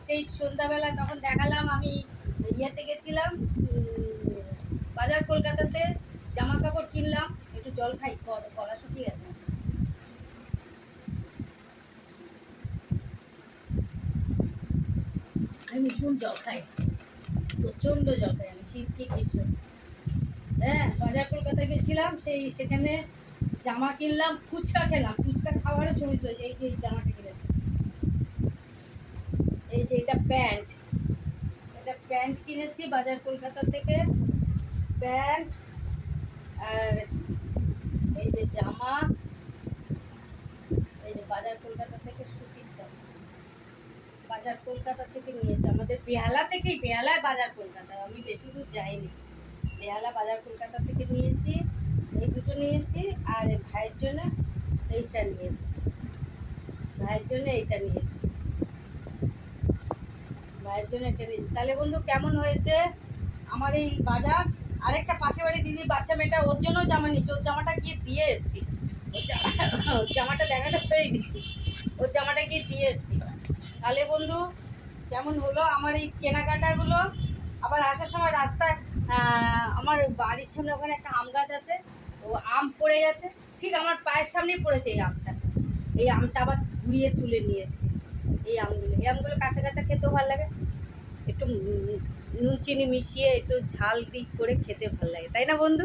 সেই সন্ধ্যাবেলা তখন দেখালাম আমি ইয়েতে গেছিলাম বাজার কলকাতাতে, জামা কাপড় কিনলাম। একটু জল খাই, গলা শুকিয়ে গেছে। আমি ভীষণ জল খাই, প্রচণ্ড জল খাই আমি, শীত কি গ্রীষ্ম। হ্যাঁ, বাজার কলকাতায় গেছিলাম, সেখানে জামা কিনলাম, ফুচকা খেলাম, ফুচকা খাওয়ারও ছবি তুলেছে। এই যে এই জামাটা কিনেছি, এই যে এটা প্যান্ট, এটা প্যান্ট কিনেছি বাজার কলকাতা থেকে, প্যান্ট। আর এই যে জামা, এই যে বাজার কলকাতা থেকে সুতির জামা, বাজার কলকাতা থেকে নিয়েছি, আমাদের বেহালা থেকেই, বেহালায় বাজার কলকাতা, আমি বেশি দূর যাইনি। বেহালা বাজার কলকাতা থেকে নিয়েছি, এই দুটো নিয়েছি। আর ভাইয়ের জন্য এইটা নিয়েছি, ভাইয়ের জন্য এইটা নিয়েছি, ভাইয়ের জন্য এটা নিয়েছি। তাহলে বন্ধু কেমন হয়েছে আমার এই বাজার? আরেকটা পাশে বাড়ি দিদি বাচ্চা মেয়েটা, ওর জন্য জামা নিচ্ছে, ওর জামাটা গিয়ে দিয়ে এসছি, ওর জামাটা দেখাতে পারিনি, ওর জামাটা গিয়ে দিয়ে এসছি। তাহলে বন্ধু কেমন হলো আমার এই কেনাকাটাগুলো? আবার আসার সময় রাস্তায় আমার বাড়ির সামনে ওখানে একটা আম গাছ আছে, ও আম পড়ে গেছে, ঠিক আমার পায়ের সামনেই পড়েছে এই আমটা। এই আমটা আবার ঘুরিয়ে তুলে নিয়ে এসেছি। এই আমগুলো কাঁচা কাঁচা খেতেও ভালো লাগে, একটু নুন চিনি মিশিয়ে একটু ঝাল দিক করে খেতে ভালো লাগে, তাই না বন্ধু?